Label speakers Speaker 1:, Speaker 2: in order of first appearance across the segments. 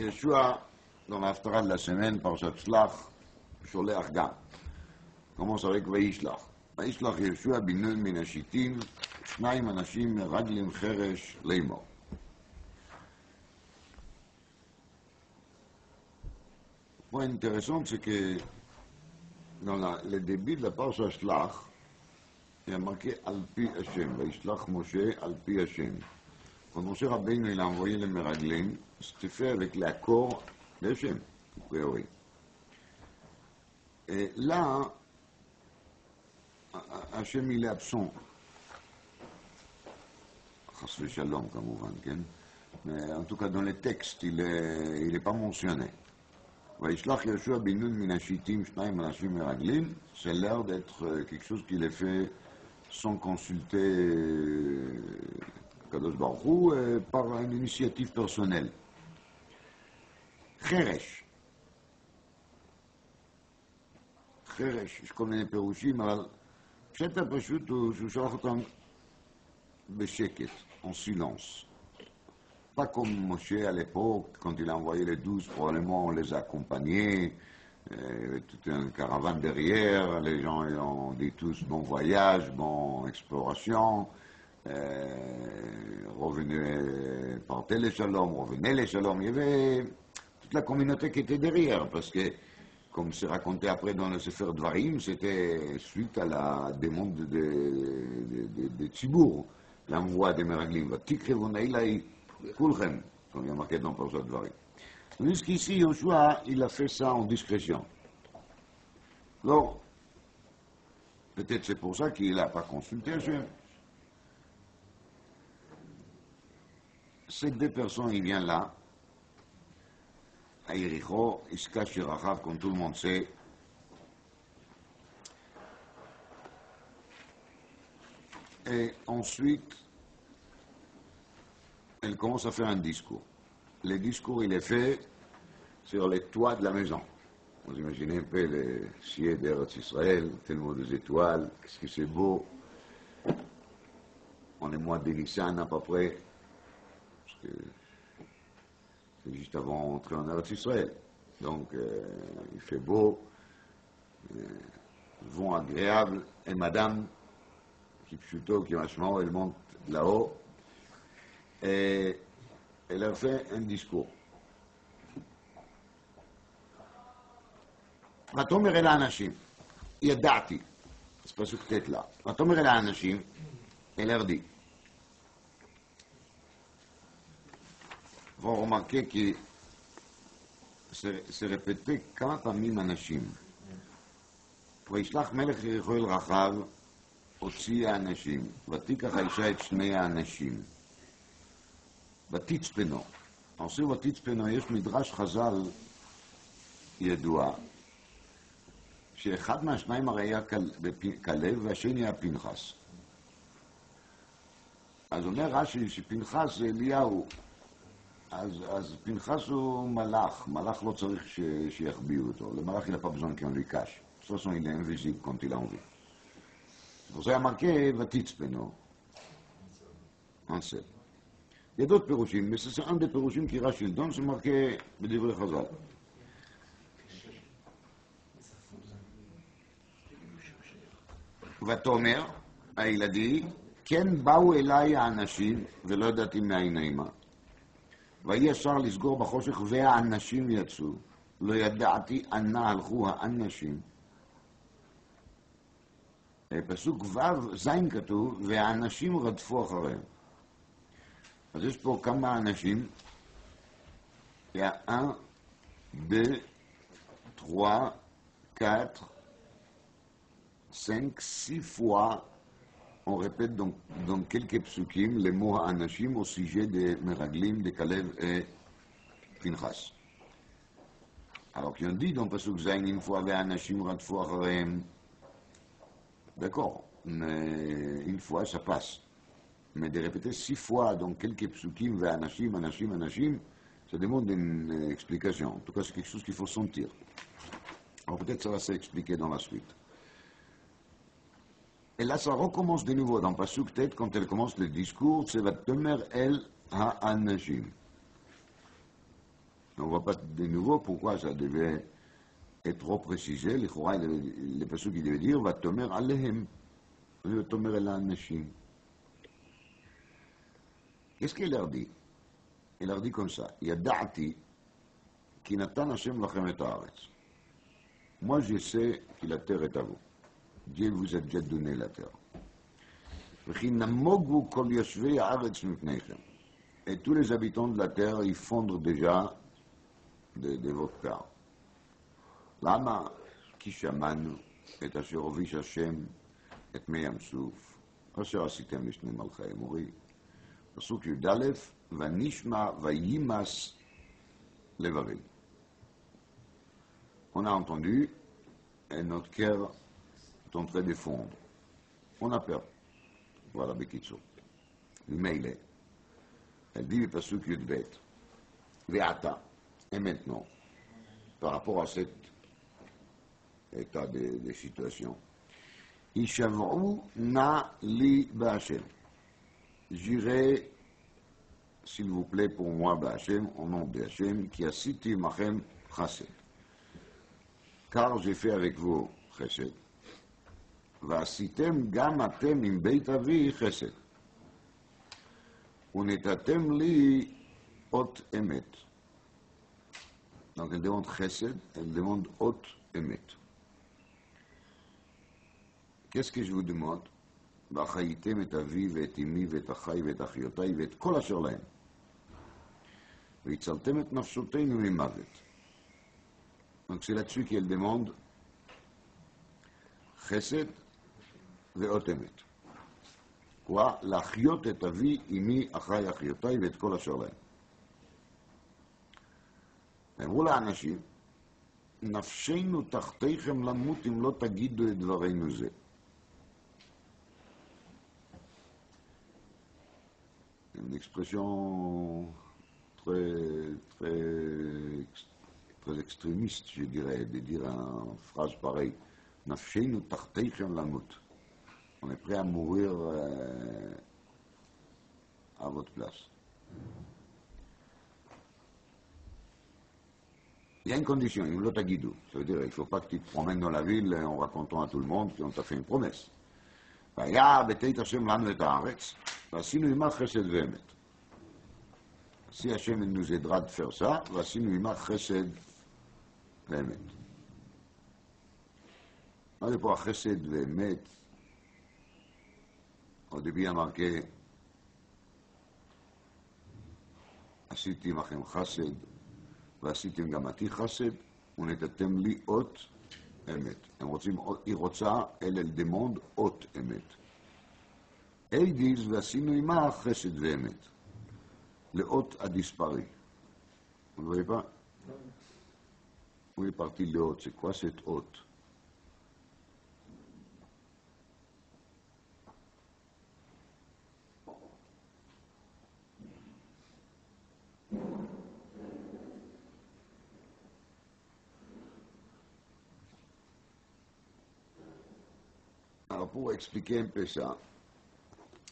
Speaker 1: Yeshua, dans l'Haftarah de la semaine, par Shlach, Sholech Gam, commence avec Vaishlach. Vaishlach Yeshua binun min hashitim, shnayim anashim meraglim cheresh leimor. Le point intéressant, c'est que dans le début de la parasha Shlach, il y a marqué Al-Pi Hashem, Vaishlach Moshe Al-Pi Hashem. Quand Moshe Rabbeinu il a envoyé les Meraglim, c'était fait avec l'accord d'Hashem, a priori. Et là, Hachem il est absent. Chas v'shalom, כמובן, כן? Mais en tout cas, dans les textes, il est pas mentionné. וישלח יהושע בן נון מן השיטים שניים אנשים מרגלים, c'est l'air d'être quelque chose qu'il a fait sans consulter Kadosh Baruch Hu, par une initiative personnelle. חרש. חרש, יש כל מיני פירושים, אבל פשט הפשוט הוא שהוא שלח אותם בשקט, en silence. Pas comme Moshe à l'époque, quand il a envoyé les 12, probablement on les a accompagnés, toute une caravane derrière, les gens ont dit tous bon voyage, bon exploration, revenez, partez les shalom, revenez les shalom. Il y avait toute la communauté qui était derrière, parce que, comme c'est raconté après dans le Sefer Dvarim, c'était suite à la demande de Tzibour, l'envoi des Meraglim. Kulchem, comme il y a marqué dans Parashat Dvarim. Jusqu'ici, Yoshua, il a fait ça en discrétion. Alors, peut-être c'est pour ça qu'il n'a pas consulté Hachem. Ces deux personnes, ils viennent là, à Yericho, ils se cachent chez Rachav, comme tout le monde sait. Et ensuite, elle commence à faire un discours. Le discours, il est fait sur les toits de la maison. Vous imaginez un peu les cieux d'Eretz Israël, tellement des étoiles, qu'est-ce que c'est beau. On est mois de Nissan à peu près, parce que c'est juste avant d'entrer en Eretz Israël. Donc, il fait beau, vent agréable, et madame, qui plutôt, qui vachement, elle monte là-haut, et elle a fait un discours. ותאמר אל האנשים, ידעתי, זה פסוק ט' לה, ותאמר אל האנשים, elle leur dit. Vous remarquez que c'est répété כמה פעמים אנשים. וישלח מלך יריחו אל רחב, הוציא האנשים, ותיקח האישה את שני האנשים. ותצפנו. עושים ותצפנו, יש מדרש חז"ל ידוע, שאחד מהשניים הרי היה כלב והשני היה פנחס. אז אומר רש"י שפנחס זה אליהו, אז פנחס הוא מלאך, מלאך לא צריך שיחביאו אותו, למלאך il n'a pas besoin qu'on lui cache. De toute façon il est invisible quand il a envie. C'est pour ça il y a marqué ותצפנו. Un seul. Il y a d'autres pérouchim, mais c'est un des pérouchim qui Rashi le donne, c'est marqué בדברי חז"ל. ותאמר, il a dit, כן באו אליי האנשים, ולא ידעתי מאין אימה. ויהי אפשר לסגור בחושך, והאנשים יצאו. לא ידעתי אנה הלכו האנשים. פסוק ו' זין כתוב, והאנשים רדפו אחריהם. אז יש פה כמה אנשים, il y a 1, 2, 3, 4, 5, 6 fois, on répète dans quelques psukim les mots anashim au sujet des Meraglim, de Kalev et Pinchas. Alors qu'on dit dans Pasuk Zayn une fois ve anashim radfu acharem, d'accord, mais une fois ça passe. Mais de répéter 6 fois dans quelques psukim ve anashim, anashim, anashim, ça demande une explication. En tout cas, c'est quelque chose qu'il faut sentir. Alors peut-être ça va s'expliquer dans la suite. Et là, ça recommence de nouveau dans Pasuk Tet, quand elle commence le discours, c'est Vatomer El HaAnashim. Donc vois pas de nouveau pourquoi ça devait être trop précisé. Les personnes qui devaient dire, va tomer alehem, va tomer el anashim. Qu'est-ce qu'il leur dit? Il leur dit comme ça, Yada'ati, ki natan Hashem lachem et haaretz. Moi, je sais que la terre est à vous. Dieu vous a déjà donné la terre. Et tous les habitants de la terre, ils fondent déjà de votre part. Lama, ki shamanu, et asher ovish Hashem, et me yamsuf, asher asitem lishne malcha emori. Pasuk Yudalef, vanishma vayimas levavel. On a entendu, et notre cœur est en train de fondre. On a peur. Voilà, Bekitso. Meile. Elle dit, Pasuk Yudbet, Veata. Et maintenant, par rapport à cet état de situation, Ishavru na li ba'Hashem. J'irai, s'il vous plaît, pour moi, ba'Hashem, au nom de Hachem, qui a cité machem chassid. Car j'ai fait avec vous chesed. ועשיתם גם אתם עם בית אבי חסד. ונתתם לי אות אמת. Donc elle demande chesed, elle demande אות אמת. Qu'est-ce que je vous demande? והחייתם את אבי ואת אמי ואת אחי ואת אחיותיי ואת כל אשר להם. והצלתם את נפשותינו ממוות. Donc c'est là-dessus qu'elle demande chesed ואות אמת. quoi? להחיות את אבי, אמי, אחי, אחיותיי ואת כל אשר להם. אמרו לאנשים, נפשנו תחתיכם למות אם לא תגידו את דברינו זה. Une expression très extrémiste, je dirais, de dire une phrase pareille. Nafshenu tachteichem lamut. On est prêt à mourir à votre place. Il y a une condition, une lotagidou. Ça veut dire qu'il ne faut pas que tu te promènes dans la ville en racontant à tout le monde qu'on t'a fait une promesse. Si Hachem nous aidera de faire ça, pour chesed ve'emet, au début il y a marqué עשיתי מכם חסד ועשיתם גם אותי חסד ונתתם לי אות אמת. היא רוצה, elle demande אות אמת. איידיז ועשינו עמה חסד ואמת. l'hôte a disparu. Vous ne voyez pas? Où est parti l'hôte? C'est quoi cet hôte? Alors pour expliquer un peu ça,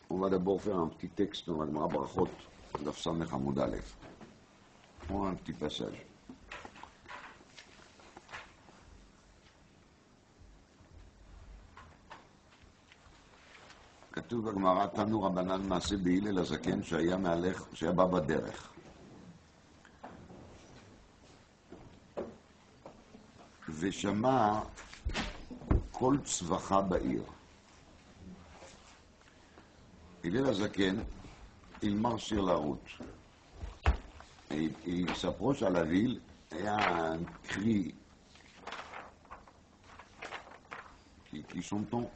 Speaker 1: on va d'abord faire un petit texte dans la Gemara Brachot, Daf Samech Amud Aleph. On a un petit passage. כתוב בגמרא, תנו רבנן מעשה בהלל הזקן שהיה מהלך, שהיה בא בדרך. ושמע כל צווחה בעיר. הלל הזקן, il marche sur la route. Et il s'approche à la ville et a un cri qui s'entend.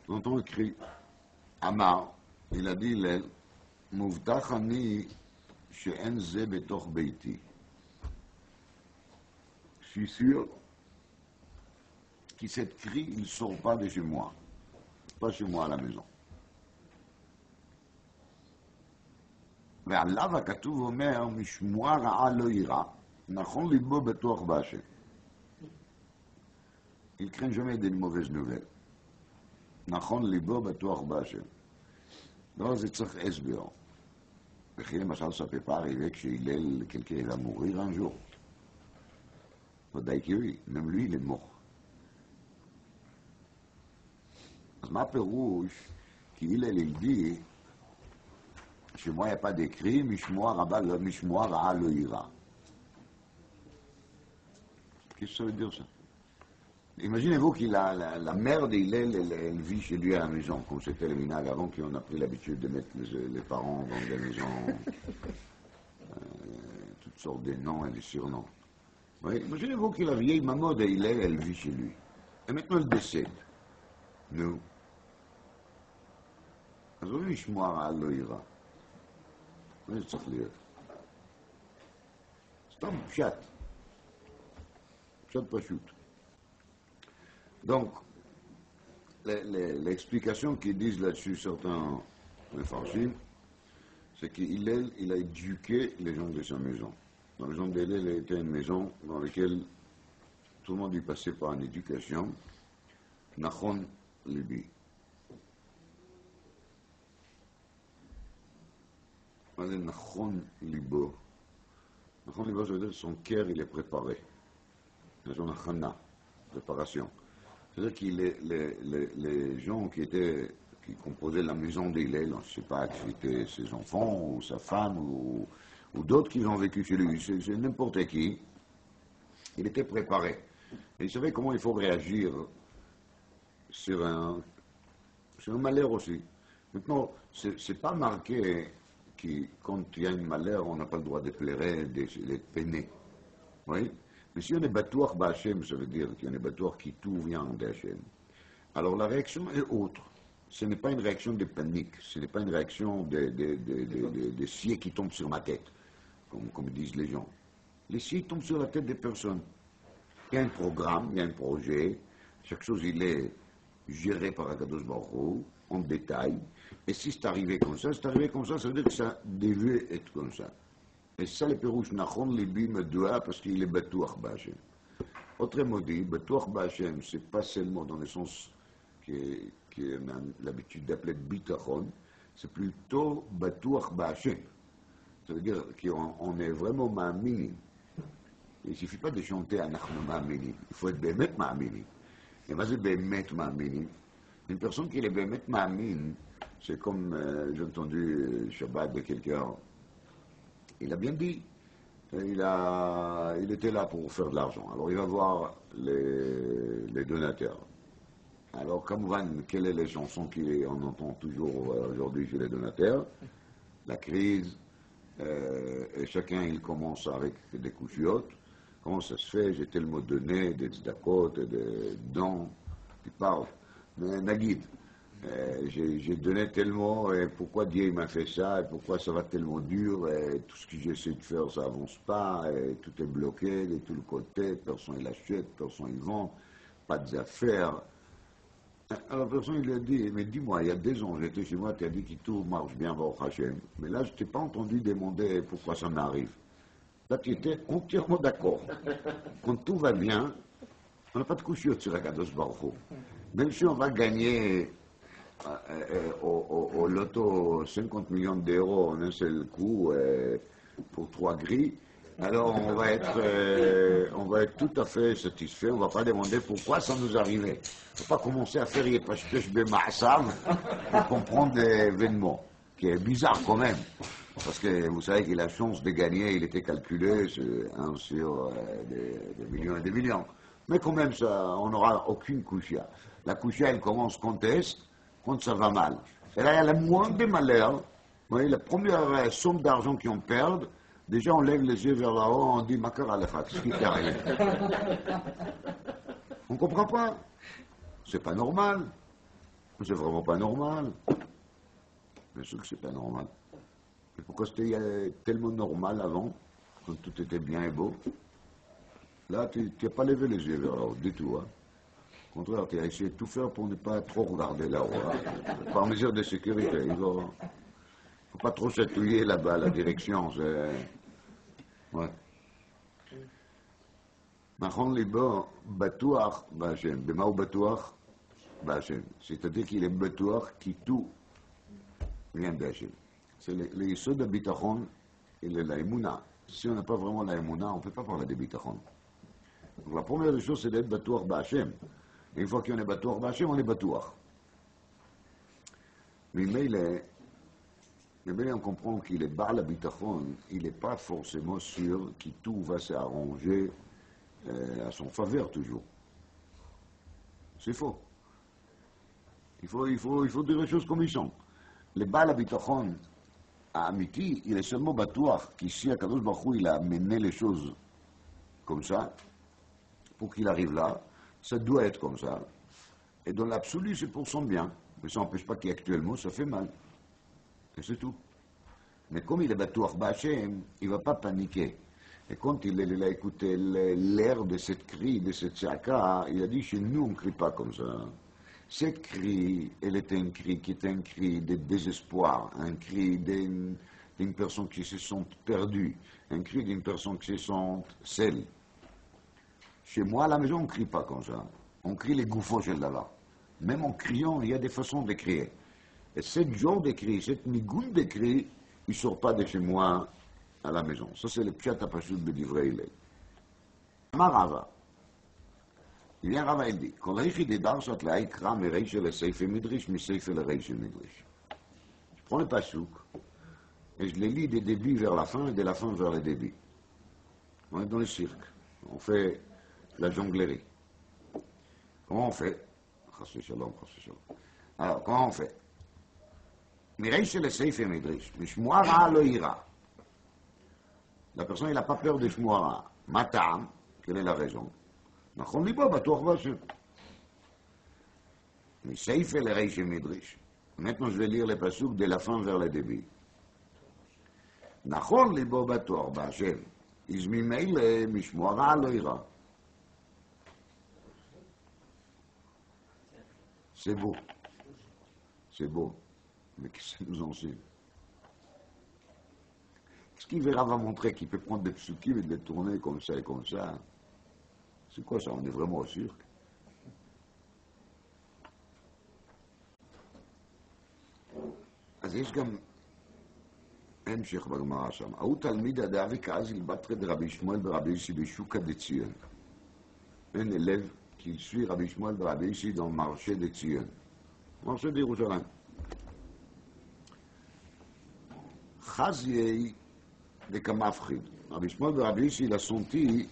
Speaker 1: On entend un cri. Amar, il a dit Hillel, Mouvtach ani she'en ze betoch beiti. Je suis sûr que cette cri, il ne sort pas de chez moi. Pas chez moi à la maison. ועליו הכתוב אומר, משמוע רעה לא יירא, נכון ליבו בטוח בהשם. Il craint jamais des mauvaises nouvelles. נכון ליבו בטוח בהשם. לא, זה צריך הסבר. וכי למשל, ça peut pas arriver que chez Hillel, quelqu'un va mourir un jour. ודאי כי oui, même lui, il est mort. אז מה הפירוש? כי הלל הלדי, שמוע היה pas d'écrit, משמוע רעה לא יירא. Qu'est-ce que ça veut dire ça? Imaginez-vous que la mère d'Hillel, elle vit chez lui à la maison, comme c'était le minag avant qu'on a pris l'habitude de mettre les parents dans des maisons, toutes sortes de noms et de surnoms. Oui, imaginez-vous que la vieille maman d'Hillel, elle vit chez lui. Et maintenant elle décède. Nous. אז לא לשמוע רעה לא יירא. זה צריך להיות. סתם פשט. פשט פשוט. Donc, l'explication qu'ils disent là-dessus, certains référents, c'est qu'il a éduqué les gens de sa maison. La maison d'Hillel était une maison dans laquelle tout le monde y passait par une éducation. Nachon Libi. Nachon Libo. Nachon Libo, ça veut dire que son cœur, il est préparé. C'est son achana, préparation. C'est-à-dire que les gens qui composaient la maison d'Hillel, je ne sais pas si c'était ses enfants ou sa femme ou d'autres qui ont vécu chez lui, c'est n'importe qui, il était préparé. Et il savait comment il faut réagir sur un malheur aussi. Maintenant, c'est pas marqué que quand il y a un malheur, on n'a pas le droit de pleurer, d'être peiné. Oui? Mais si on est batouach b'Hachem, ça veut dire qu'on est batouach qui tout vient d'Hachem. Alors la réaction est autre. Ce n'est pas une réaction de panique, ce n'est pas une réaction de scier qui tombe sur ma tête, comme disent les gens. Les sciers tombent sur la tête des personnes. Il y a un programme, il y a un projet, chaque chose il est géré par Akadosh Baruch Hu, en détail. Et si c'est arrivé comme ça, ça veut dire que ça devait être comme ça. Et ça, le Pérouche Nachon Libi me doit parce qu'il est Batouach B'Hachem. Autrement dit, Batouach B'Hachem, c'est pas seulement dans le sens qu'on a l'habitude d'appeler Bitachon, c'est plutôt Batouach B'Hachem. Ça veut dire qu'on est vraiment Ma'aminim. Il ne suffit pas de chanter Anachnu Ma'aminim, il faut être Bemet Ma'aminim. Et moi, c'est Bemet Ma'aminim. Une personne qui est Bemet Ma'amin, c'est comme j'ai entendu Shabbat de quelqu'un. Il a bien dit, il était là pour faire de l'argent. Alors il va voir les donateurs. Alors, comme quelles sont les chansons qu'on entend toujours aujourd'hui chez les donateurs? La crise, et chacun il commence avec des couchiottes. Comment ça se fait? J'ai tellement donné, des tzedakot, des dons, tu parles. Mais Nagid, j'ai donné tellement, et pourquoi Dieu m'a fait ça, et pourquoi ça va tellement dur, et tout ce que j'essaie de faire, ça avance pas, et tout est bloqué de tous les côtés, personne il achète, personne il vend, pas d'affaires. Alors personne il a dit, mais dis-moi, il y a 2 ans, j'étais chez moi, tu as dit que tout marche bien, Baruch Hashem, mais là je t'ai pas entendu demander pourquoi ça m'arrive. Là tu étais entièrement d'accord. Quand tout va bien, on n'a pas de couchure sur Akadosh Baruch Hu. Même si on va gagner au loto 50 millions d'euros en un seul coup pour 3 grilles, alors on va être tout à fait satisfait. On ne va pas demander pourquoi ça nous arrivait. Il ne faut pas commencer à faire Yepashkesh B'Ma'asav pour comprendre l'événement, qui est bizarre quand même. Parce que vous savez que la chance de gagner, il était calculé sur des millions et des millions. Mais quand même, on n'aura aucune couchia. La couchia, elle commence quand ça va mal. Et là, il y a la moindre des malheurs. Vous voyez, la première somme d'argent qu'on perd, déjà on lève les yeux vers là-haut, on dit Makar Alecha, qu'est-ce qui t'arrive? On ne comprend pas. C'est pas normal. C'est vraiment pas normal. Bien sûr que c'est pas normal. Mais pourquoi c'était tellement normal avant, quand tout était bien et beau? Là, tu n'as pas levé les yeux vers là-haut, du tout. Hein. Au contraire, tu as essayé de tout faire pour ne pas trop regarder là-haut. Hein. Par mesure de sécurité. Il ne faut pas trop chatouiller là-bas, la direction. Ouais. Nachon libo batouach b'Hachem. Bema ou batouach b'Hachem. C'est-à-dire qu'il est batouach qui tout vient d'Hachem. c'est les yesod de bitachon et la émouna. Si on n'a pas vraiment la émouna, on ne peut pas parler de bitachon. Donc la première des choses, c'est d'être batouach b'Hashem. Et une fois qu'on est batouach b'Hashem, on est batouach. Mais on comprend qu'il est bas la bitachon, il n'est pas forcément sûr que tout va s'arranger à son faveur toujours. C'est faux. Il faut dire les choses comme ils sont. Le bas la bitachon, à Amiti, il est seulement batouach qu'ici, à Kadosh Baruch Hu, il a mené les choses comme ça, pour qu'il arrive là, ça doit être comme ça. Et dans l'absolu, c'est pour son bien. Mais ça n'empêche pas qu'actuellement, ça fait mal. Et c'est tout. Mais comme il est batouach b'Hashem, il ne va pas paniquer. Et quand il a écouté l'air de cette cri, de cette tzaka, il a dit, chez nous, on ne crie pas comme ça. Cette cri, elle était un cri qui était un cri de désespoir, un cri d'une personne qui se sent perdue, un cri d'une personne qui se sent seule. Chez moi, à la maison, on ne crie pas comme ça. On crie les gouffos chez là-bas. Même en criant, il y a des façons de crier. Et ce genre de cri, cette nigoun de cri, il ne sort pas de chez moi à la maison. Ça, c'est le pshat apashut de divrei ilay. Marava. Il vient Rava, il dit, Kol heichi de darsat l'aikra mereishe le seife midrish, mi seife le reiche midrish. Je prends le pasouk, et je les lis des débuts vers la fin, et de la fin vers le début. On est dans le cirque. On fait la jonglerie. Comment on fait? Alors, comment on fait? Mireishe le seife midrish, mishmoara lo ira. La personne, il n'a pas peur de shmoara. Matam, quelle est la raison? נכון ליבו בטוח בהשם. מסייפה לריש מדריש. Maintenant, je vais lire les pasuk de la fin vers le début. נכון ליבו בטוח בהשם. אז ממילא משמוע רע לא יירא. C'est beau. C'est beau. Mais qu'est-ce que ça nous enseigne? Qu'est-ce qu'il verra va montrer qu'il peut prendre des psukim et de les tourner comme ça et comme ça? C'est quoi ça? On est vraiment au cirque. אז יש גם המשך בגמרא שם. ההוא תלמיד דאבי כאזיל בתרא דרבי שמואל ברבי ישי בשוקא דציון. Un élève qui suit Rabbi Shmuel de Rabbi Yissi dans le marché de Tzion. Marché de Jérusalem. Chaziei de Kamafrid. Rabbi Shmuel de Rabbi Yissi, il a senti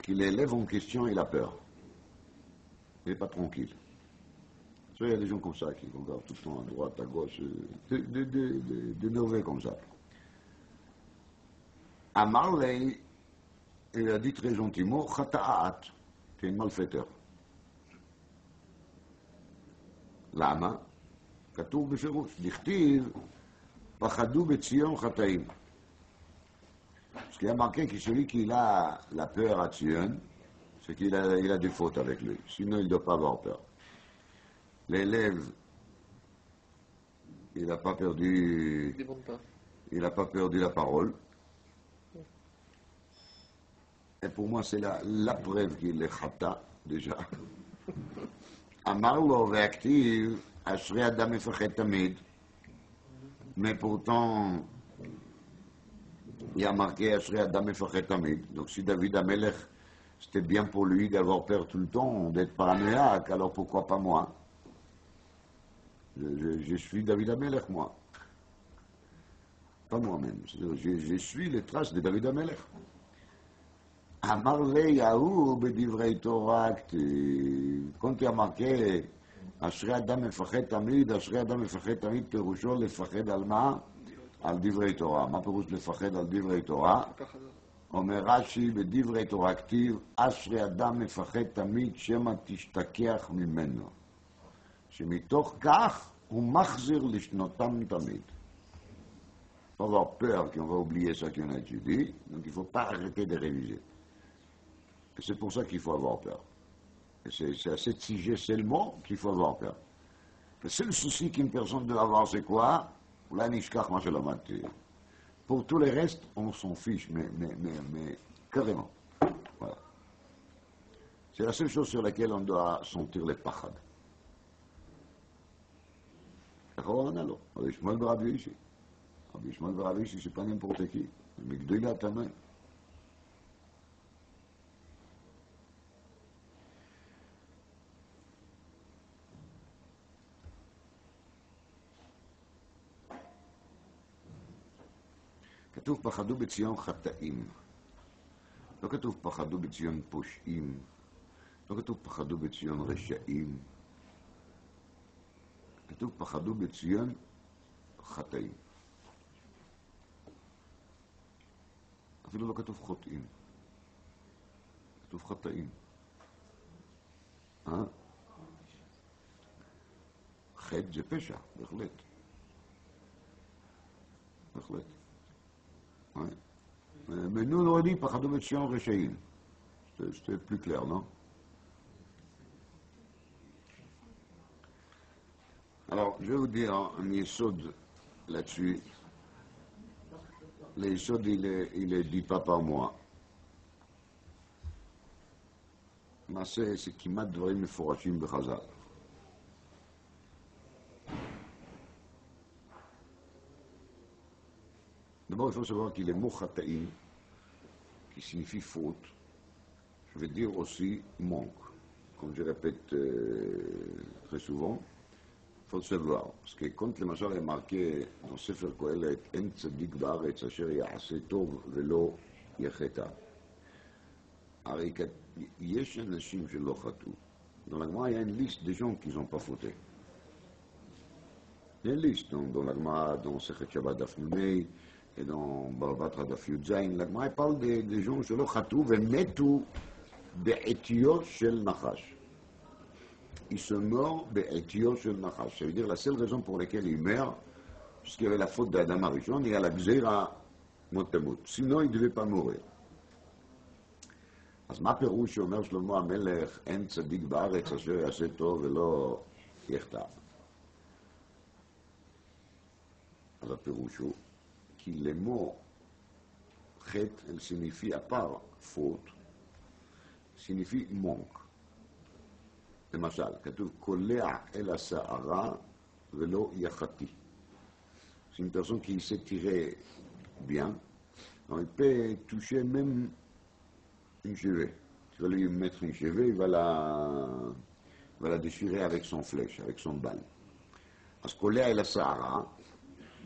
Speaker 1: que l'élève en question, il a peur. Il n'est pas tranquille. Il y a des gens comme ça qui regardent tout le temps à droite, à gauche, d'énervés comme ça. À Marley, il a dit très gentiment, Khata'at, tu es un malfaiteur. למה? כתוב בפירוש, דכתיב, פחדו בציון חטאים. Ce qui a marqué que celui qui a la peur à Tzion, c'est qu'il a des fautes avec lui. Sinon, il ne doit pas avoir peur. L'élève, il n'a pas perdu. Il n'a pas perdu la parole. Et pour moi, c'est la preuve qu'il est khata, déjà. אמר לו והכתיב, אשרי אדם מפחד תמיד. Mais pourtant, il y a marqué Ashri Adam Mefachet Tamid. Donc si David Amelech, c'était bien pour lui d'avoir peur tout le temps, d'être paranoïaque, alors pourquoi pas moi? Je suis David Amelech, moi. Pas moi-même. Je suis les traces de David Amelech. Amar le Yahou bedivrei Torah, quand il y a marqué Ashri Adam Mefachet Tamid, Ashri Adam Mefachet Tamid, פירושו לפחד על מה? על דברי תורה. מה פירוש לפחד על דברי תורה? אומר רש"י, בדברי תורה כתיב, אשרי אדם מפחד תמיד שמא תשתכח ממנו. שמתוך כך הוא מחזיר לשנותם תמיד. Il faut avoir peur qu'on va oublier ça qu'on a étudié, donc il ne faut pas arrêter de réviser. Et c'est pour ça qu'il faut avoir peur. Et c'est à ce sujet seulement qu'il faut avoir peur. Le seul souci qu'une personne doit avoir, c'est quoi? Pour tout le reste, on s'en fiche, mais carrément. Voilà. C'est la seule chose sur laquelle on doit sentir les pachad. Alors, Rabbi Shmuel de Rabbi Yissi. Rabbi Shmuel Baravishi, c'est pas n'importe qui. Mais Gdoïla Tamay. כתוב פחדו בציון חטאים. לא כתוב פחדו בציון פושעים. לא כתוב פחדו בציון רשעים. כתוב פחדו בציון חטאים. אפילו לא כתוב חוטאים. כתוב חטאים. חטא זה פשע, בהחלט. בהחלט. Mais nous, on aurait dit פחדו בציון רשעים. C'était plus clair, non? Alors, je vais vous dire un yesod là-dessus. Le yesod, il est dit pas par moi. Mais c'est כמעט דברים מפורשים בחז"ל. D'abord, il faut savoir qu'il est mot chataïm, qui signifie faute, je veux dire aussi manque. Comme je répète très souvent, il faut le savoir. Parce que quand le Machal est marqué dans Sefer Kohelet, En tzadik ba'aretz asher ya'aseh tov velo yecheta. Alors, יש אנשים שלא חטאו. Dans la Gemara, il y a une liste des gens qui n'ont pas fauté. Il y a une liste dans la Gemara, dans Sechet Shabbat Daf Nunei, et dans Barbatra Daf Yud Zayin. La Gemara parle des gens שלא חטאו ומתו בעטיו של נחש. Il se meurt בעטיו של נחש. Ça veut dire la seule raison pour laquelle il meurt, puisqu'il y avait la faute d'Adam Arishon, et à la Gzeira Motamut. Sinon, il ne devait pas mourir. אז מה פירוש שאומר שלמה המלך, אין צדיק בארץ אשר יעשה טוב ולא יחטא? אז הפירוש הוא, כי למו חטא, elle signifie à part faute, signifie manque. למשל, כתוב, קולע אל השערה ולא יחתי. C'est une personne qui sait tirer bien, donc il peut toucher même une chevée. Tu vas lui mettre une chevée, il va la déchirer avec son flèche, avec son balle. Parce qu'au lait et la Sahara,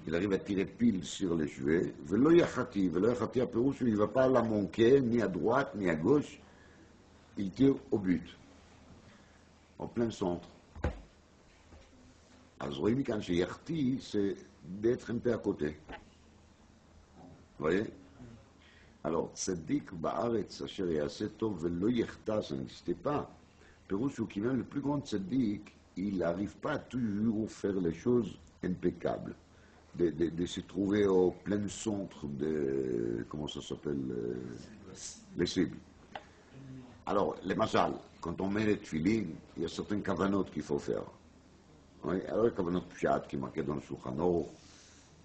Speaker 1: il arrive à tirer pile sur les cheveux. Velo yachati, à Pérou, il ne va pas la manquer, ni à droite, ni à gauche. Il tire au but, en plein centre. Alors, vous voyez, quand j'ai yachti, c'est d'être un peu à côté. Vous voyez? Alors, tzaddik ba'aretz asher ya'aseh tov velo yechta, ça n'existait pas. Pérouche ou qui même le plus grand tzaddik, il n'arrive pas à toujours faire les choses impeccables, de se trouver au plein centre de, comment ça s'appelle, les cibles. Alors, les machal, quand on met les tefilin, il y a certaines kavanotes qu'il faut faire. Oui, alors les kavanotes pshat qui marquent dans le Shulchan Aruch,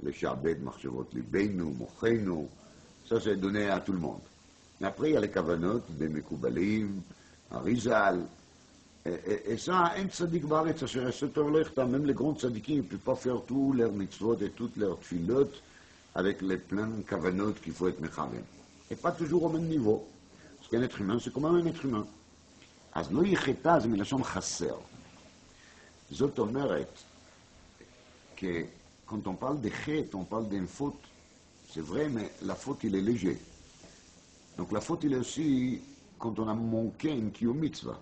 Speaker 1: les shabed, machshavot libeinu, mocheinu, ça, c'est donné à tout le monde. Mais après, il y a les kavanotes, des Mekoubalim, Arizal. Et ça, un tzaddik ba'aretz asher ya'aseh tov velo yechta, même les grands tzaddikim ne peuvent pas faire tous leurs mitzvot et toutes leurs tfilot avec les pleins kavanotes qu'il faut être mechavem. Et pas toujours au même niveau. Parce qu'un être humain, c'est comme un être humain. אז לא יחטא זה מלשון חסר. זאת אומרת, quand on parle de חטא, on parle d'une faute. C'est vrai, mais la faute, il est léger. Donc la faute, il est aussi quand on a manqué une kiyum mitzvah.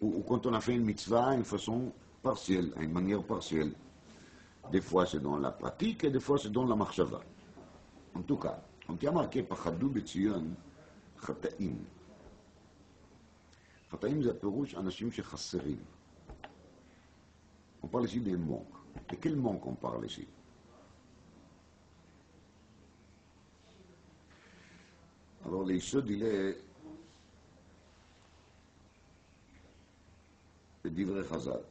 Speaker 1: Ou quand on a fait une mitzvah d'une façon partielle, d'une manière partielle. Des fois, c'est dans la pratique et des fois, c'est dans la marshava. En tout cas, quand il y a marqué pachadou betzion chataim. Chataim, c'est perouche anashim shechasserim. On parle ici des manques. De quel manque on parle ici? Alors, l'Yisod, il est le divrei Chazal.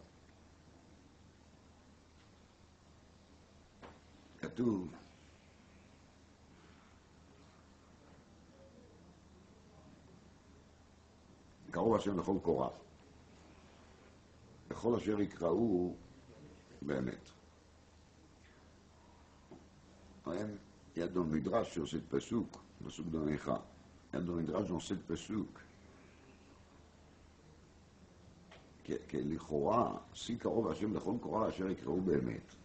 Speaker 1: כתוב, קרוב השם לכל קורא, לכל אשר יקראו באמת. Il y a dans le Midrash sur cette pasouk dans l'Echa, il y a dans le Midrash dans cette pasouk, que l'Ichora, si Karov Hashem lechol Korah asher יקראו באמת,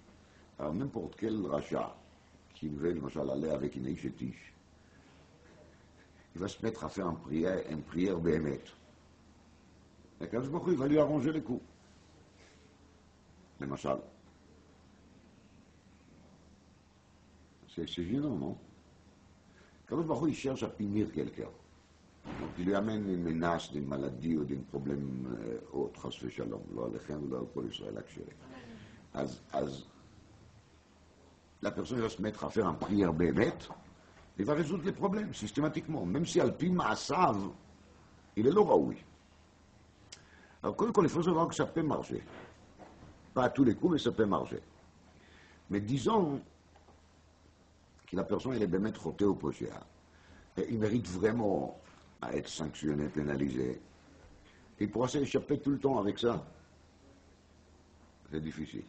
Speaker 1: alors n'importe quel rachat qui veut, lמשל, aller avec une ish et tish, il va se mettre à faire une prière béhémet. Et quand il va lui arranger les coups. למשל. C'est gênant, non? Quand il cherche à punir quelqu'un, donc il lui amène une menace d'une maladie ou d'un problème autre, חס ושלום, לא עליכם ולא על כל ישראל הכשרים. אז la personne va se mettre à faire une prière béhémet, il va résoudre les problèmes systématiquement, même si al pi ma'asav, il est לא ראוי. Alors, quand il faut savoir que ça peut marcher. Pas à tous les coups, mais ça peut marcher. Mais disons que la personne, elle est bien chotée au poshéa. Et il mérite vraiment à être sanctionné, pénalisé. Il pourra s'échapper tout le temps avec ça. C'est difficile.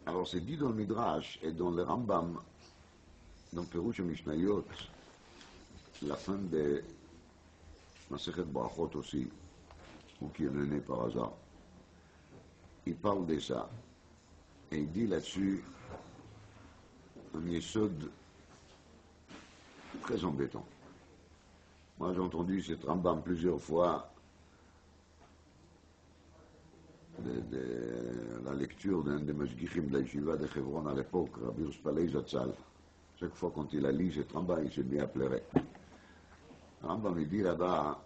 Speaker 1: Alors, c'est dit dans le Midrash et dans le Rambam, dans Perush Mishnayot, la fin de Masechet Brachot aussi, ou qui est le né par hasard, il parle de ça. Et il dit là-dessus un yesod très embêtant. Moi, j'ai entendu cette Rambam plusieurs fois de la lecture d'un des Mashgichim de la Yeshiva de Hebron à l'époque, Rabbi Uspalei Zatzal. Chaque fois quand il a lu cette Rambam, il s'est mis à pleurer. Rambam il dit là-bas,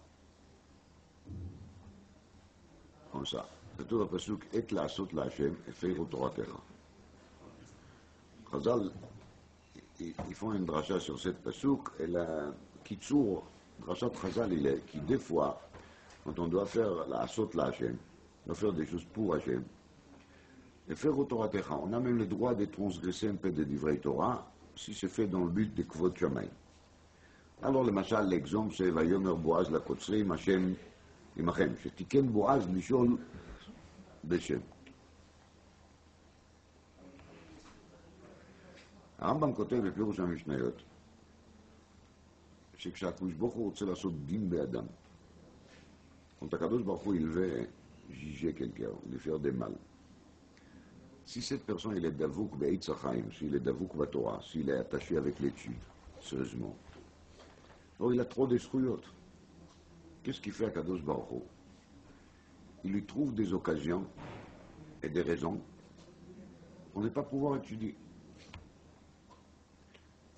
Speaker 1: comme ça, כתוב בפסוק, עת לעשות להשם, הפרו תורתך. חז"ל, ils font une dracha sur cette pasuk, et la kitsour, drachat Chazal, il est, qui des fois, quand on doit faire la asot la Hashem, on doit faire des choses pour Hashem, et faire au Toratecha, on a même le droit de transgresser un peu de divrei Torah, si c'est fait dans le but de Kvod Shamayim. Alors le machal, l'exemple, c'est Vayomer Boaz la Kotzrim, Hashem imachem, שתיקן בועז לשאול בשם. הרמב"ם כותב בפירוש המשניות, שכשהקדוש ברוך הוא רוצה לעשות דין באדם, quand הקדוש ברוך הוא ילווה juger quelqu'un, lui faire des mal, si cette personne il est davouk be'etz hachaim, s'il est davouk b'Torah, s'il est attaché avec l'étude, sérieusement, alors il a trop de zchuyot. Qu'est-ce qu'il fait à Kadosh Baruch Hu? Il lui trouve des occasions et des raisons pour ne pas pouvoir étudier.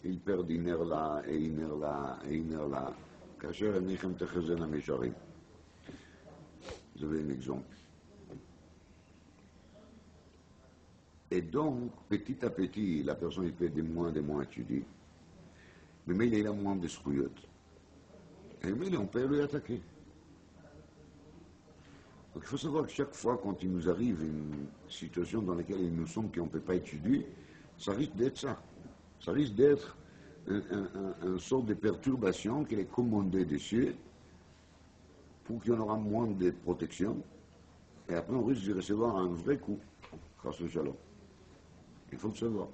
Speaker 1: Il perd une heure là, et une heure là, et une heure là. Kacher Enichem Techezen HaMesharim. Vous avez un exemple. Et donc, petit à petit, la personne il peut de moins étudier. Mais il a moins de zchuyot. Et mais on peut lui attaquer. Donc il faut savoir que chaque fois quand il nous arrive une situation dans laquelle il nous semble qu'on ne peut pas étudier, ça risque d'être ça. Ça risque d'être une sorte de perturbation qui est commandée dessus pour qu'il y en aura moins de protection. Et après on risque de recevoir un vrai coup. Grâce au shalom. Il faut le savoir.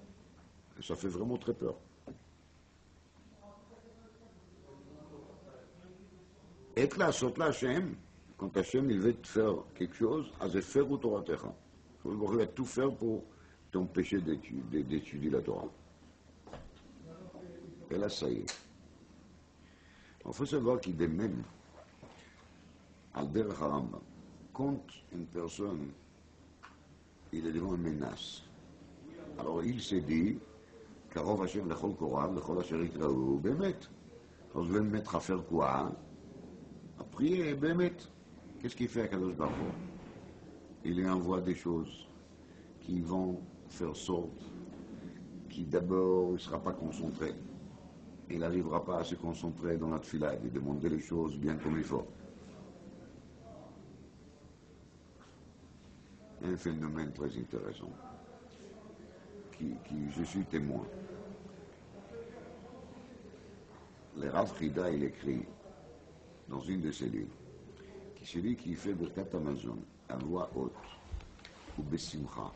Speaker 1: Et ça fait vraiment très peur. Et là, saute là, Hachem, quand Hachem il veut te faire quelque chose, à se faire au Torah Techa. Il va tout faire pour t'empêcher d'étudier la Torah. Et là, ça y est. Il faut savoir qu'il est même, al derech Rambam, quand une personne, il est devant une menace, alors il s'est dit, Karov Hashem lechol Korah, lechol asher yikraou, bémet. Alors je vais me mettre à faire quoi? À prier, bémet. Qu'est-ce qu'il fait à Kadosh Baruch Hu? Il lui envoie des choses qui vont faire sorte qu'il d'abord ne sera pas concentré. Il n'arrivera pas à se concentrer dans la tefila et demander les choses bien comme il faut. Un phénomène très intéressant qui je suis témoin. Le Rav Chida, il écrit dans une de ses livres, qui c'est lui qui fait Birkat Hamazon à voix haute. ou Bessimcha,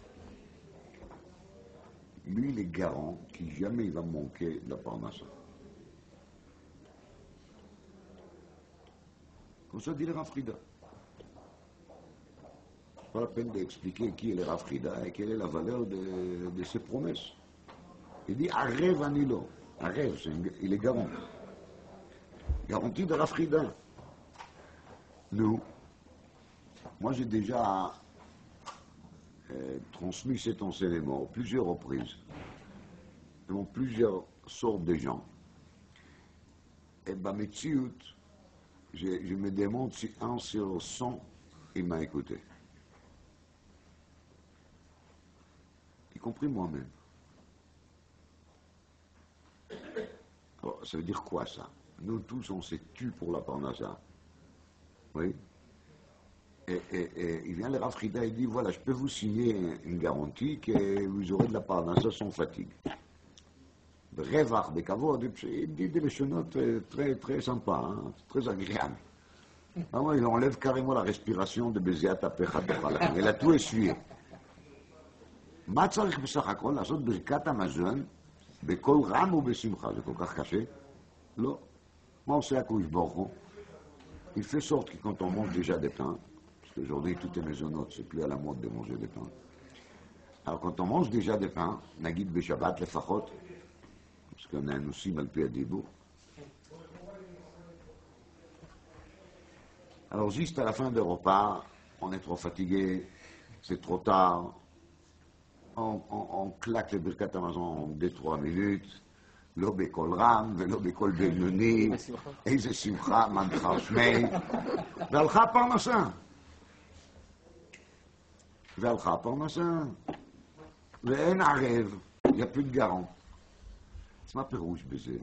Speaker 1: lui, il est garant qu'il jamais il va manquer de la parnassa. Comme ça dit le Rav Frida. Pas la peine d'expliquer qui est le Rav Frida et quelle est la valeur de ses promesses. Il dit Arev Anilo. Arev, il est garant. Garantie de Rav Frida. Nous, moi j'ai déjà transmis cet enseignement à plusieurs reprises, devant plusieurs sortes de gens. Et ben, je me demande si 1 sur 100 il m'a écouté. Y compris moi-même. Alors, ça veut dire quoi ça? Nous tous on s'est tués pour la parnassa. Oui. Et il vient le Rav Frida et dit voilà, je peux vous signer une garantie que vous aurez de la parnassa sans fatigue. Revach, de kavod, il dit des leçonnotes très, très sympas, hein, très agréables. Alors, il enlève carrément la respiration de Beziat Apechatochala. Il a tout essuyé. מה צריך בסך הכל? לעשות ברכת המזון בקול רם ובשמחה. זה כל כך קשה? לא. מה עושה הקדוש ברוך הוא? Il fait sorte que quand on mange déjà des pains, parce qu'aujourd'hui toutes les maisonnotes, c'est plus à la mode de manger des pains. Alors quand on mange déjà des pains, nagid beshabbat lefachot, parce qu'on a un aussi mal pi adibou. Alors juste à la fin du repas, on est trop fatigué, c'est trop tard, on claque les birkat Hamazon en 2-3 minutes, לא בקול רם ולא בקול בינוני, איזה שמחה, מנחה שמי, והלכה הפרנסה. והלכה הפרנסה. ואין ערב, il n'y a plus de garant. אז מה פירוש בזה?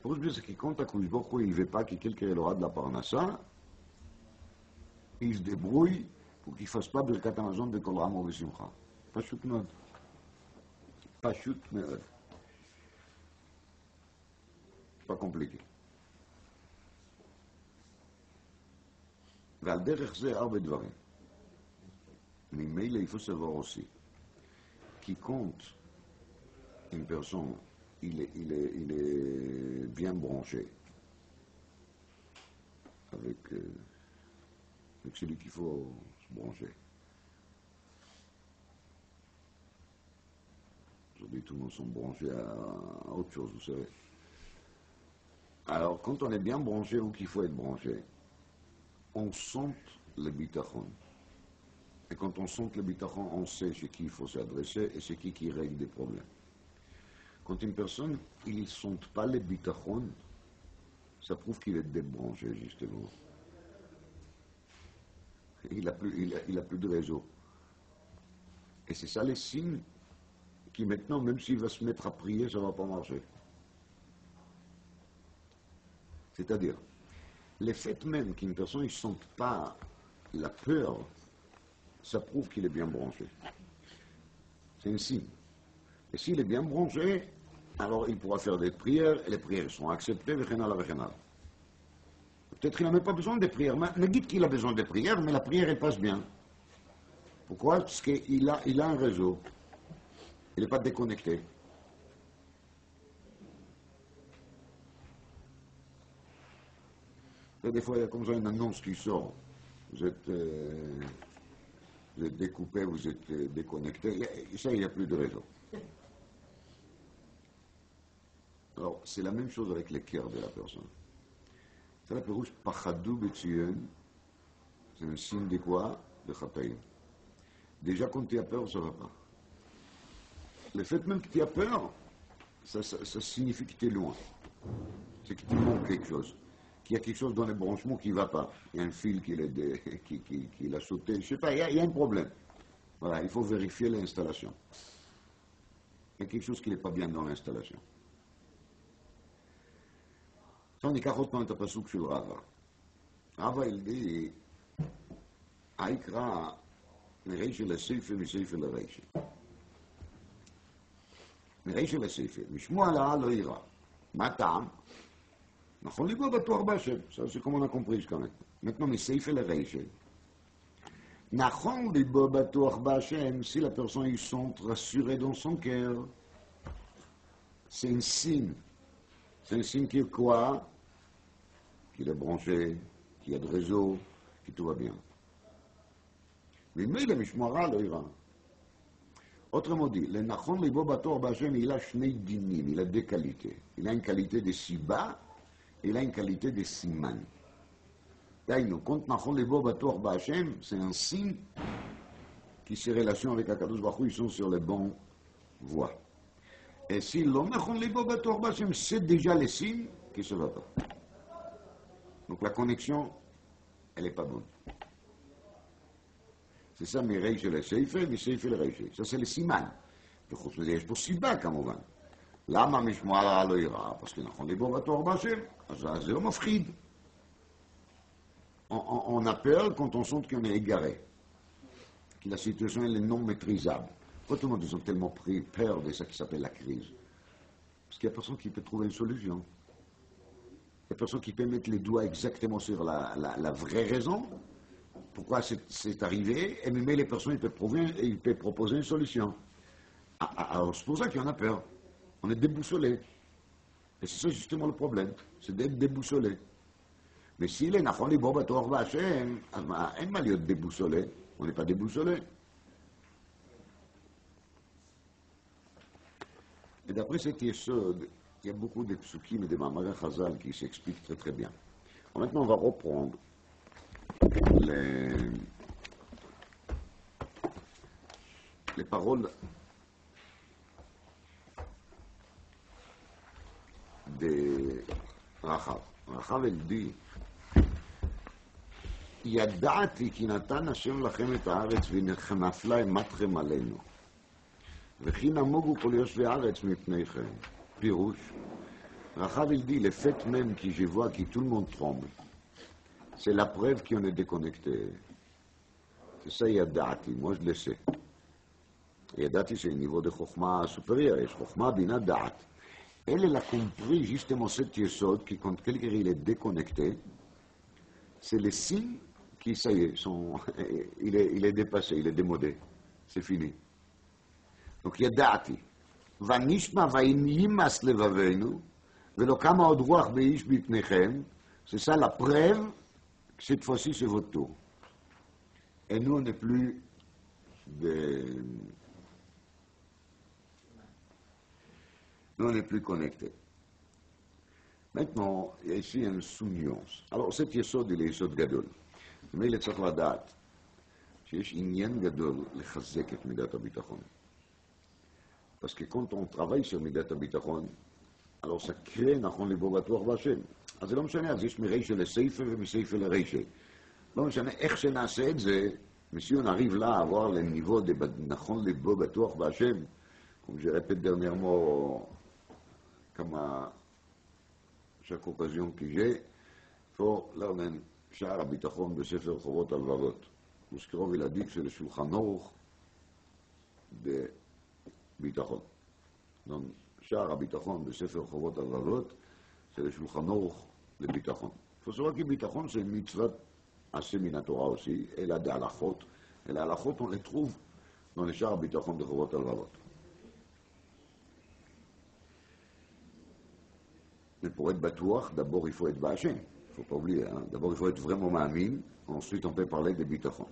Speaker 1: פירוש בזה כי quand הקדוש ברוך הוא ne veut pas que quelqu'un aura de la parnassa, il se débrouille pour qu'il ne fasse pas ברכת המזון בקול רם או בשמחה. פשוט מאוד. פשוט מאוד. pas compliqué. ועל דרך זה הרבה דברים. ממילא il faut savoir aussi qui compte une personne, il est bien branché avec celui qu'il faut se brancher. Aujourd'hui, tout le monde sont branchés à autre chose, vous savez. Alors, quand on est bien branché ou qu'il faut être branché, on sent le bitachon. Et quand on sent le bitachon, on sait chez qui il faut s'adresser et c'est qui règle des problèmes. Quand une personne, il ne sent pas le bitachon, ça prouve qu'il est débranché, justement. Il a plus de réseau. Et c'est ça les signes qui maintenant, même s'il va se mettre à prier, ça ne va pas marcher. C'est-à-dire, le fait même qu'une personne ne sente pas la peur, ça prouve qu'il est bien branché. C'est un signe. Et s'il est bien branché, alors il pourra faire des prières, et les prières sont acceptées, peut-être qu'il n'a même pas besoin de prières. Ne dites qu'il a besoin de prières, mais la prière, elle passe bien. Pourquoi? Parce qu'il a un réseau. Il n'est pas déconnecté. Et des fois, il y a comme ça une annonce qui sort. Vous êtes découpé, vous êtes déconnecté. Et ça, il n'y a plus de réseau. Alors, c'est la même chose avec les cœurs de la personne. C'est la pérouche pachadou betzion. C'est un signe de quoi? De chataïm. Déjà, quand tu as peur, ça ne va pas. Le fait même que tu as peur, ça signifie que tu es loin. C'est que tu manques quelque chose. Qu'il y a quelque chose dans les branchements qui ne va pas. Il y a un fil qui a sauté. Je ne sais pas, il y a un problème. Voilà, il faut vérifier l'installation. Il y a quelque chose qui n'est pas bien dans l'installation. Ça, on est carrément un pasuk sur Rava. Rava, il dit Aïkra, מרישה לספר מספר לרישה. מרישה לספר, משמוע להה לא יירא. מה הטעם? נכון לגוע בטוח בהשם, ça c'est comme on a compris jusqu'à maintenant. Maintenant, מספר לרישה. Nachon libo batuach b'Hashem, si la personne ils sont rassurés dans son cœur, c'est un signe. C'est un signe qui est quoi? Qu'il est branché, qu'il y a de réseau, que tout va bien. Mais il est mishmara lo ira. Autrement dit, le nachon libo batuach b'Hashem, il a shnei dinim, il a deux qualités. Il a une qualité de siba, il a une qualité de siman. Quand Nachon Libo Batuach B'Hashem, c'est un signe qui ses relations avec Akadosh Baruch Hu, ils sont sur les bonnes voies. Et si l'on Nachon Libo Batuach B'Hashem, c'est déjà le signe qui ne se va pas. Donc la connexion, elle n'est pas bonne. C'est ça, mes reish le seife, mes seife le reish. Ça, c'est le siman. וחוץ מזה יש פה סיבה כמובן. למה משמוע לא יראה? parce que Nachon Libo Batuach B'Hashem, אז זה לא מפחיד. On a peur quand on sent qu'on est égaré, que la situation elle est non maîtrisable. Pourquoi tout le monde ils ont tellement pris peur de ça qui s'appelle la crise? Parce qu'il n'y a personne qui peut trouver une solution. Il n'y a personne qui peut mettre les doigts exactement sur la vraie raison, pourquoi c'est arrivé, et même les personnes ils peuvent proposer une solution. Alors c'est pour ça qu'on a peur. On est déboussolé. Et c'est ça justement le problème, c'est d'être déboussolé. Mais s'il est Nachon Libo Batuach B'Hashem, אז מה, אין מה להיות déboussolé, on n'est pas déboussolé. Et d'après cet yesod, il y a beaucoup de psukim et de Mamarei Chazal qui s'expliquent très très bien. Alors maintenant, on va reprendre les paroles de Rachav. Rachav, elle dit, ידעתי כי נתן השם לכם את הארץ ונפלה אימתכם עלינו וכי נמוגו כל יושבי הארץ מפניכם. פירוש, רחב il dit, le fait même que je vois que tout le monde tremble, c'est la preuve qu'on est déconnecté. C'est ça ידעתי, moi je le sais. ידעתי c'est le niveau de חוכמה supérieur, יש חוכמה, בינה, דעת. Elle a compris justement cet yesod que quand quelqu'un il est déconnecté, c'est le signe qui, ça y est, il est dépassé, il est démodé. C'est fini. Donc, ידעתי. ונשמע וינימס לבבינו, ולא קמה עוד רוח באיש בפניכם, c'est ça la preuve que cette fois-ci c'est votre tour. Et nous on n'est plus nous on n'est plus connectés. Maintenant, il y a ici une sous-nuance. Alors, cet יסוד il est יסוד גדול. ממילא צריך לדעת שיש עניין גדול לחזק את מידת הביטחון. Parce que quand on travaille sur מידת הביטחון, alors ça crée Nachon Libo Batuach B'Hashem. אז זה לא משנה, אז יש מרישה לסייפה ומסייפה לרישה. לא משנה איך שנעשה את זה, mais si on arrive là à avoir le niveau de Nachon Libo Batuach B'Hashem, comme je répète dernièrement, comme chaque occasion que j'ai, faut להרנן שער הביטחון בספר חובות הלבבות. מוזכרוב il a dit que c'est le שולחן ערוך בביטחון. Donc, שער הביטחון בספר חובות הלבבות, c'est le שולחן ערוך לביטחון. Il faut savoir que ביטחון c'est une mitzvah assez מן התורה aussi, elle a des halachot, et les halachot on les trouve dans les שער הביטחון de חובות הלבבות. Mais pour être batouach, d'abord il faut être ba'Hashem. Il ne faut pas oublier. Hein? D'abord il faut être vraiment ma'amin. Ensuite on peut parler de bitachon.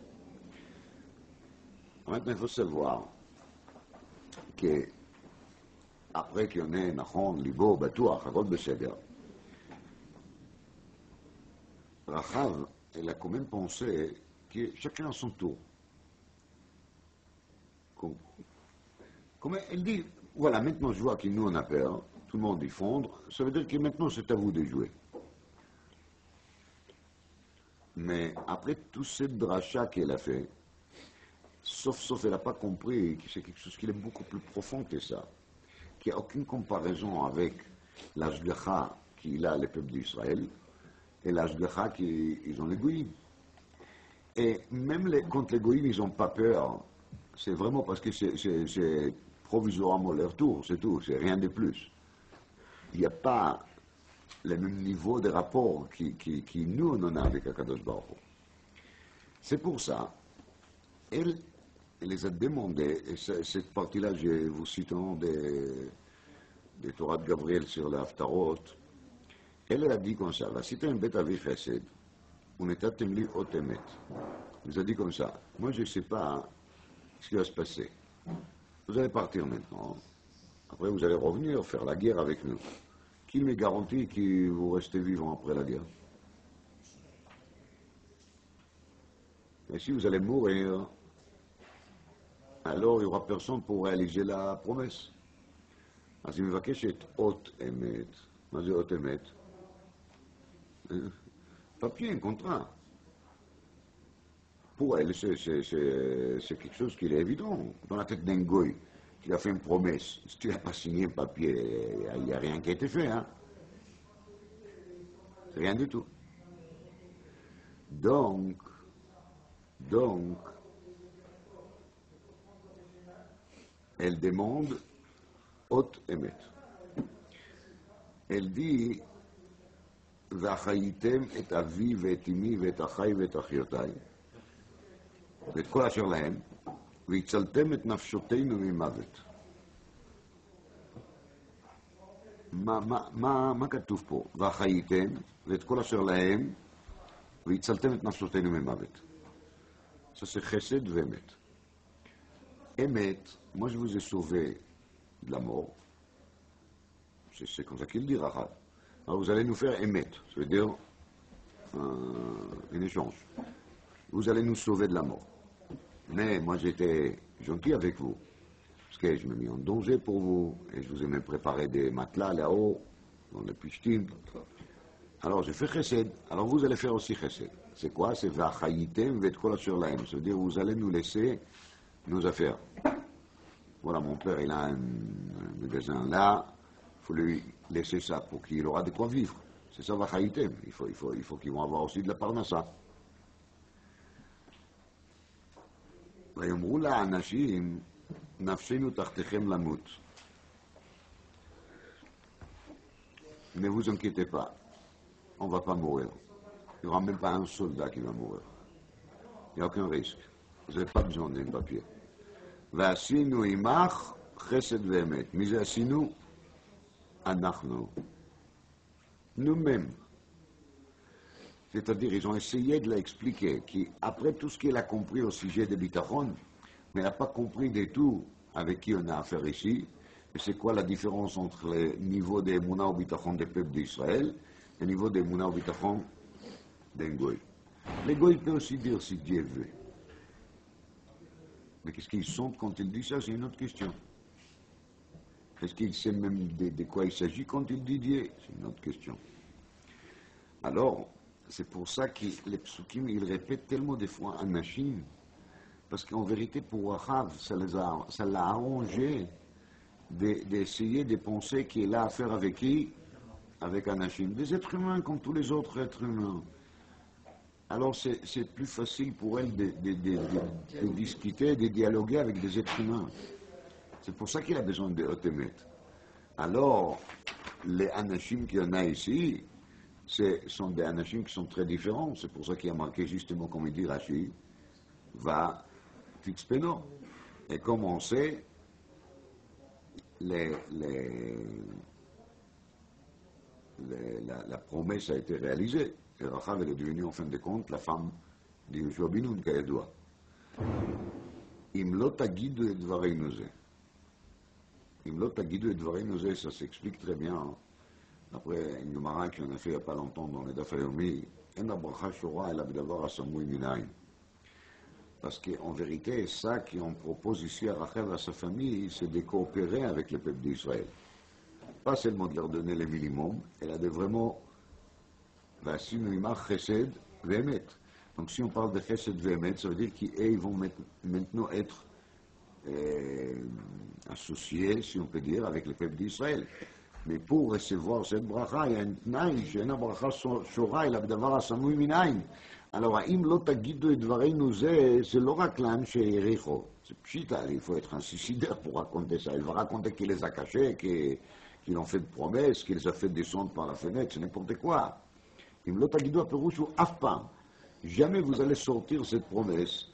Speaker 1: Maintenant il faut savoir que après qu'on ait Nachon, Libo, Batuach, Hakol Beseder, Rachav, elle a quand même pensé que chacun a son tour. Comme elle dit, voilà, maintenant je vois que nous on a peur. Tout le monde y fondre, ça veut dire que maintenant c'est à vous de jouer. Mais après tout ce dracha qu'elle a fait, sauf elle n'a pas compris que c'est quelque chose qui est beaucoup plus profond que ça, qu'il n'y a aucune comparaison avec l'ashgacha qu'il a le peuple d'Israël et l'ashgacha qu'ils ont les goïms. Et même quand les goïms ils n'ont pas peur, c'est vraiment parce que c'est provisoirement leur tour, c'est tout, c'est rien de plus. Il n'y a pas le même niveau de rapport qui nous on en a avec Akadosh Baruch Hu. C'est pour ça elle les a demandé, et cette partie-là, je vous citant des Torah de Gabriel sur la Haftarot, elle a dit comme ça, va citer un bête avi chesed, on est attemli otemet. Il nous a dit comme ça, moi je ne sais pas ce qui va se passer. Vous allez partir maintenant. Après, vous allez revenir faire la guerre avec nous. Qui me garantit que vous restez vivant après la guerre? Et si vous allez mourir, alors il n'y aura personne pour réaliser la promesse. אז היא מבקשת אות אמת. מה זה אות אמת? papier, un contrat. Pour elle, c'est quelque chose qui est évident. Dans la tête d'un goy qui a fait une promesse, si tu n'as pas signé un papier, il n'y a rien qui a été fait. Hein? C'est rien du tout. Donc, elle demande haute émet. Elle dit והחייתם את אבי ואת אמי ואת אחי ואת אחיותיי ואת כל אשר להם והצלתם את נפשותינו ממוות. מה כתוב פה? והחייתם ואת כל אשר להם והצלתם את נפשותינו ממוות. Ça c'est chesed ve'emet. Emet, moi je vous ai sauvé de la mort. C'est comme ça qu'il dit, Rachav. Alors vous allez nous faire émettre, ça veut dire un échange. Vous allez nous sauver de la mort. Mais moi j'étais gentil avec vous, parce que je me mis en danger pour vous, et je vous ai même préparé des matelas là-haut, dans les pishtim. Alors j'ai fait chesed, alors vous allez faire aussi chesed. C'est quoi? C'est v'achayitem v'et kol asher lahem, ça veut dire vous allez nous laisser nos affaires. Voilà, mon père il a un magasin là, il faut lui laisser ça pour qu'il aura de quoi vivre. C'est ça, v'achayitem. Il faut qu'ils vont avoir aussi de la parnassa. ויאמרו לאנשים, נפשנו תחתיכם למות. Ne vous inquiétez pas, on ne va pas mourir. Il n'y aura même pas un soldat qui va mourir. Il n'y a aucun risque. Vous n'avez pas besoin d'un papier. ועשינו עמך חסד ואמת. מי זה עשינו? אנחנו. Nous-mêmes. C'est-à-dire, ils ont essayé de l'expliquer, qu'après tout ce qu'il a compris au sujet de Bitachon, mais il n'a pas compris du tout avec qui on a affaire ici, et c'est quoi la différence entre le niveau des Mouna ou Bitachon des peuples d'Israël et le niveau des Mouna ou Bitachon d'un Goy. Les Goy peuvent aussi dire si Dieu veut. Mais qu'est-ce qu'ils sentent quand ils disent ça, c'est une autre question. Est-ce qu'ils savent même de quoi il s'agit quand ils disent Dieu? C'est une autre question. Alors, c'est pour ça que les psukim, ils répètent tellement de fois Anashim, parce qu'en vérité, pour Achav, ça l'a arrangé d'essayer de penser qu'il a affaire avec qui? Avec Anashim. Des êtres humains comme tous les autres êtres humains. Alors c'est plus facile pour elle de discuter, de dialoguer avec des êtres humains. C'est pour ça qu'il a besoin de Otemet. Alors, les Anashim qu'il y en a ici, sont des Anashim qui sont très différents. C'est pour ça qu'il y a marqué justement, comme il dit Rashi, va Titzpeno. Et comme on sait, la promesse a été réalisée. Et Rachav est devenue en fin de compte la femme de Yoshua ben Nun, כידוע. אם לא תגידו את דברינו זה. אם לא תגידו את דברינו זה, ça s'explique très bien. Après une Gemara qu'on a fait il n'y a pas longtemps dans les Daf Yomi, אין הברכה שורה אלא בדבר הסמוי מן העין. Parce qu'en vérité, ça qu'on propose ici à Rachel à sa famille, c'est de coopérer avec le peuple d'Israël. Pas seulement de leur donner le minimum, elle a de vraiment ועשינו עמך חסד ואמת. Donc si on parle de chesed ve'emet, ça veut dire qu'ils vont maintenant être associés, si on peut dire, avec le peuple d'Israël. Mais pour recevoir cette bracha, il y a un תנאי, שאין הברכה שורה אלא בדבר הסמוי מן העין. Alors, אם לא תגידו את דברינו זה לא רק לאנשי יריחו. C'est pchita, il faut être un suicidaire pour raconter ça. Il va raconter qu'il les a cachés, qu'ils ont fait de promesses, qu'il les a fait descendre par la fenêtre, c'est n'importe quoi. אם לא תגידו הפירוש הוא אף פעם. Jamais vous allez sortir cette promesse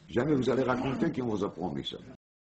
Speaker 1: Jamais vous allez raconter qu'on vous a promis ça.